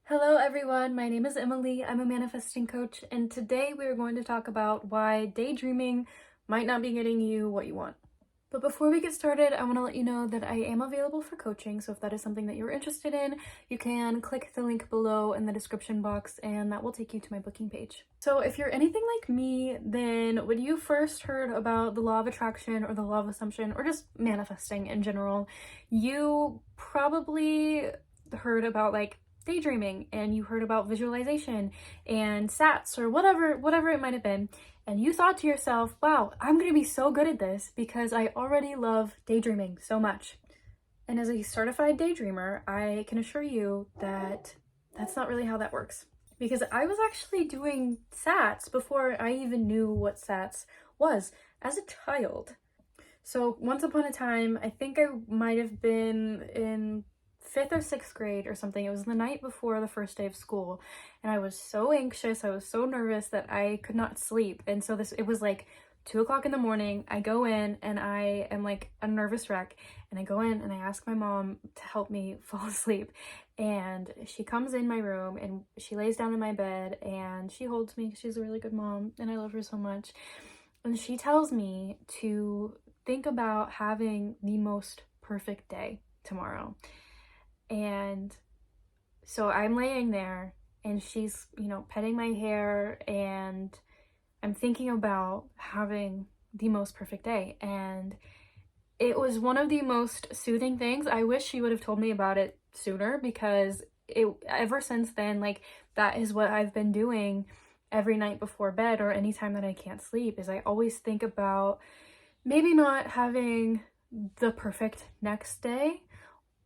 Hello everyone, my name is Emily. I'm a manifesting coach, and today we are going to talk about why daydreaming might not be getting you what you want. But before we get started, I want to let you know that I am available for coaching, so if that is something that you're interested in, you can click the link below in the description box and that will take you to my booking page. So if you're anything like me, then when you first heard about the law of attraction or the law of assumption or just manifesting in general, you probably heard about daydreaming, and you heard about visualization and sats or whatever it might have been, and you thought to yourself, wow, I'm gonna be so good at this because I already love daydreaming so much. And as a certified daydreamer, I can assure you that that's not really how that works, because I was actually doing sats before I even knew what sats was as a child. So once upon a time, I think I might have been in 5th or 6th grade or something. It was the night before the first day of school, and I was so anxious, I was so nervous that I could not sleep. And so it was like 2 o'clock in the morning. I go in and I am like a nervous wreck, and I go in and I ask my mom to help me fall asleep, and she comes in my room and she lays down in my bed and she holds me. She's a really good mom and I love her so much. And she tells me to think about having the most perfect day tomorrow. And so I'm laying there and she's, petting my hair, and I'm thinking about having the most perfect day. And it was one of the most soothing things. I wish she would have told me about it sooner, because ever since then, that is what I've been doing every night before bed, or anytime that I can't sleep, is I always think about maybe not having the perfect next day,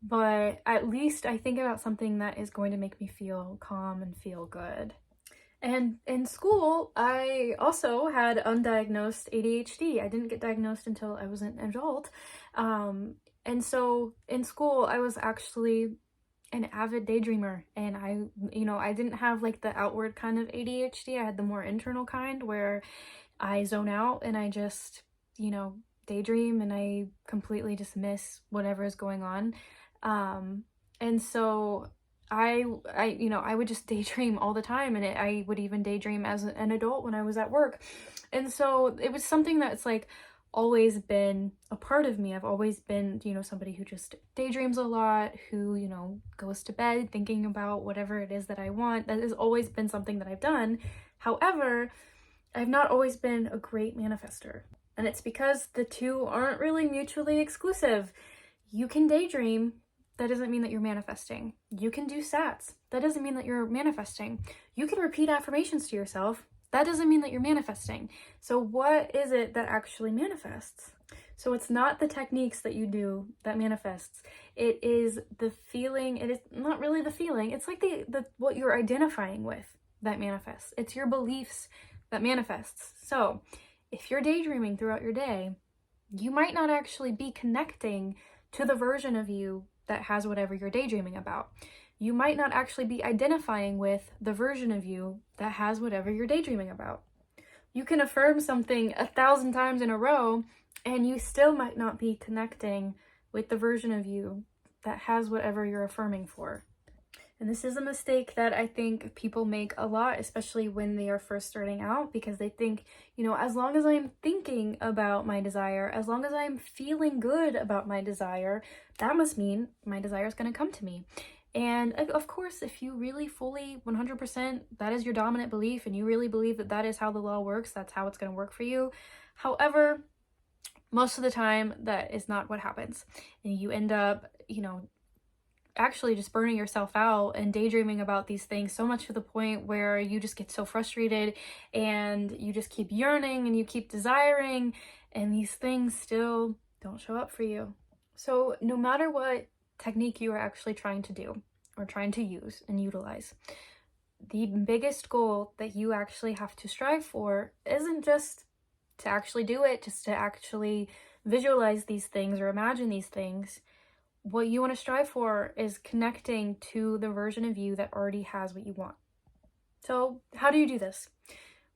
but at least I think about something that is going to make me feel calm and feel good. And in school, I also had undiagnosed ADHD. I didn't get diagnosed until I was an adult. And so in school, I was actually an avid daydreamer, and I didn't have the outward kind of ADHD. I had the more internal kind where I zone out and I just, daydream, and I completely dismiss whatever is going on. And so I would just daydream all the time, and I would even daydream as an adult when I was at work. And so it was something that's always been a part of me. I've always been, somebody who just daydreams a lot, who, goes to bed thinking about whatever it is that I want. That has always been something that I've done. However, I've not always been a great manifester. And it's because the two aren't really mutually exclusive. You can daydream. That doesn't mean that you're manifesting. You can do sats. That doesn't mean that you're manifesting. You can repeat affirmations to yourself. That doesn't mean that you're manifesting. So what is it that actually manifests? So it's not the techniques that you do that manifests. It is the feeling. It is not really the feeling. It's like the what you're identifying with that manifests. It's your beliefs that manifests. So if you're daydreaming throughout your day, you might not actually be connecting to the version of you that has whatever you're daydreaming about. You might not actually be identifying with the version of you that has whatever you're daydreaming about. You can affirm something 1,000 times in a row, and you still might not be connecting with the version of you that has whatever you're affirming for. And this is a mistake that I think people make a lot, especially when they are first starting out, because they think, as long as I'm thinking about my desire, as long as I'm feeling good about my desire, that must mean my desire is going to come to me. And of course, if you really fully 100%, that is your dominant belief, and you really believe that that is how the law works, that's how it's going to work for you. However, most of the time, that is not what happens. And you end up, actually just burning yourself out and daydreaming about these things so much to the point where you just get so frustrated and you just keep yearning and you keep desiring, and these things still don't show up for you. So no matter what technique you are actually trying to do or trying to use and utilize, the biggest goal that you actually have to strive for isn't just to actually do it, just to actually visualize these things or imagine these things. What you want to strive for is connecting to the version of you that already has what you want. So how do you do this?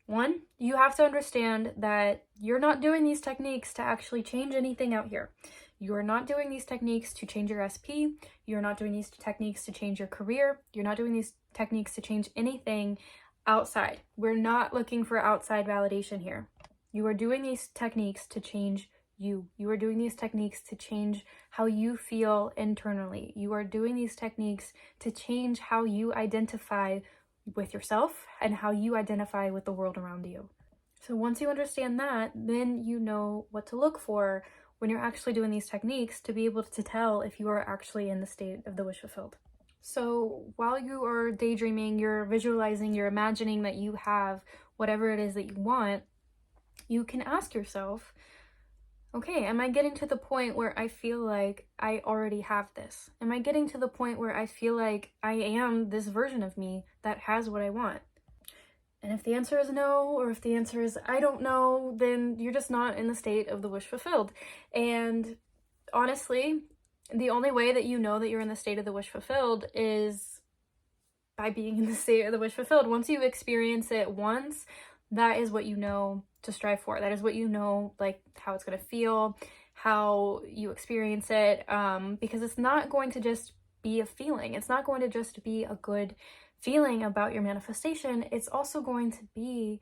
One, you have to understand that you're not doing these techniques to actually change anything out here. You are not doing these techniques to change your SP. You're not doing these techniques to change your career. You're not doing these techniques to change anything outside. We're not looking for outside validation here. You are doing these techniques to change you. You are doing these techniques to change how you feel internally. You are doing these techniques to change how you identify with yourself and how you identify with the world around you. So once you understand that, then you know what to look for when you're actually doing these techniques to be able to tell if you are actually in the state of the wish fulfilled. So while you are daydreaming, you're visualizing, you're imagining that you have whatever it is that you want, you can ask yourself, okay, am I getting to the point where I feel like I already have this? Am I getting to the point where I feel like I am this version of me that has what I want? And if the answer is no, or if the answer is I don't know, then you're just not in the state of the wish fulfilled. And honestly, the only way that you know that you're in the state of the wish fulfilled is by being in the state of the wish fulfilled. Once you experience it once, that is what you know to strive for. That is what you know, like how it's going to feel, how you experience it, because it's not going to just be a feeling. It's not going to just be a good feeling about your manifestation. It's also going to be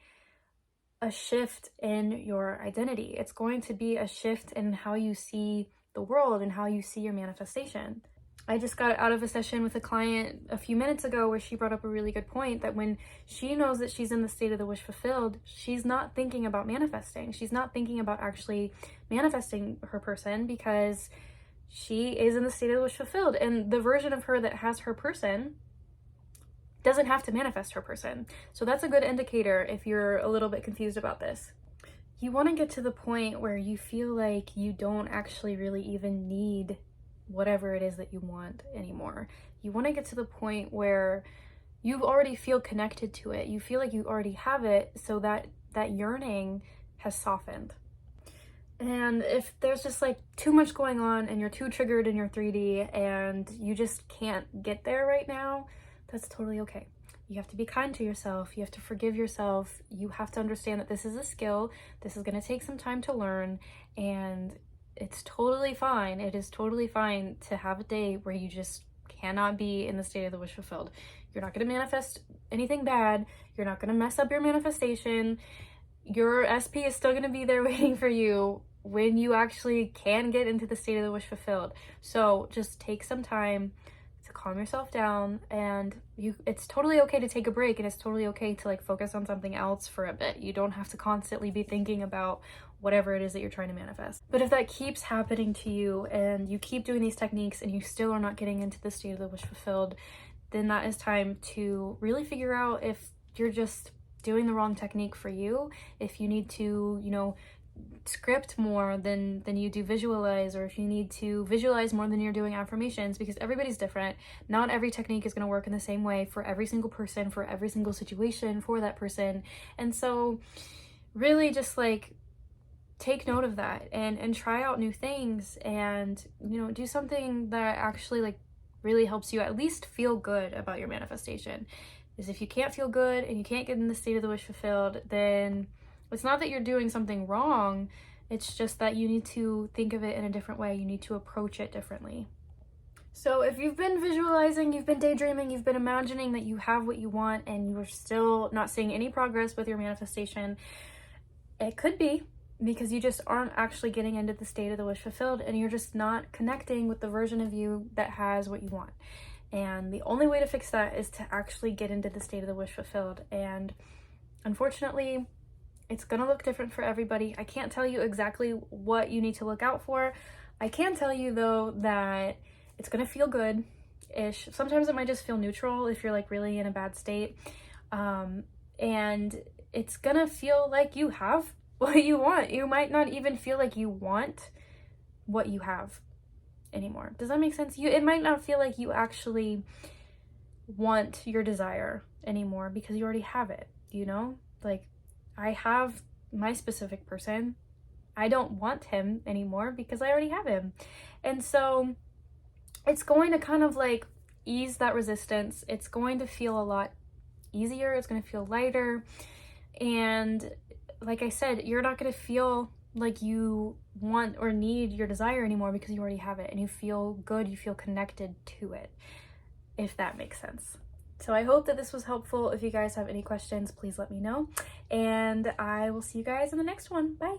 a shift in your identity. It's going to be a shift in how you see the world and how you see your manifestation. I just got out of a session with a client a few minutes ago where she brought up a really good point that when she knows that she's in the state of the wish fulfilled, she's not thinking about manifesting. She's not thinking about actually manifesting her person because she is in the state of the wish fulfilled. And the version of her that has her person doesn't have to manifest her person. So that's a good indicator if you're a little bit confused about this. You want to get to the point where you feel like you don't actually really even need whatever it is that you want anymore. You want to get to the point where you already feel connected to it. You feel like you already have it, so that yearning has softened. And if there's just like too much going on and you're too triggered in your 3D and you just can't get there right now, that's totally okay. You have to be kind to yourself. You have to forgive yourself. You have to understand that this is a skill. This is going to take some time to learn, and it's totally fine. It is totally fine to have a day where you just cannot be in the state of the wish fulfilled. You're not going to manifest anything bad. You're not going to mess up your manifestation. Your SP is still going to be there waiting for you when you actually can get into the state of the wish fulfilled. So just take some time to calm yourself down, and it's totally okay to take a break, and it's totally okay to like focus on something else for a bit. You don't have to constantly be thinking about whatever it is that you're trying to manifest. But if that keeps happening to you and you keep doing these techniques and you still are not getting into the state of the wish fulfilled, then that is time to really figure out if you're just doing the wrong technique for you, if you need to, script more than you do visualize, or if you need to visualize more than you're doing affirmations, because everybody's different. Not every technique is going to work in the same way for every single person, for every single situation, for that person. And so really just like take note of that and try out new things, and do something that actually like really helps you at least feel good about your manifestation. Is if you can't feel good and you can't get in the state of the wish fulfilled, then it's not that you're doing something wrong. It's just that you need to think of it in a different way. You need to approach it differently. So if you've been visualizing, you've been daydreaming, you've been imagining that you have what you want and you're still not seeing any progress with your manifestation, it could be because you just aren't actually getting into the state of the wish fulfilled, and you're just not connecting with the version of you that has what you want. And the only way to fix that is to actually get into the state of the wish fulfilled. And unfortunately, it's gonna look different for everybody. I can't tell you exactly what you need to look out for. I can tell you though that it's gonna feel good-ish. Sometimes it might just feel neutral if you're like really in a bad state. And it's gonna feel like you have what you want. You might not even feel like you want what you have anymore. Does that make sense? It might not feel like you actually want your desire anymore because you already have it, Like, I have my specific person. I don't want him anymore because I already have him. And so it's going to kind of like ease that resistance. It's going to feel a lot easier. It's going to feel lighter. And like I said, you're not going to feel like you want or need your desire anymore because you already have it and you feel good, you feel connected to it, if that makes sense. So I hope that this was helpful. If you guys have any questions, please let me know, and I will see you guys in the next one. Bye.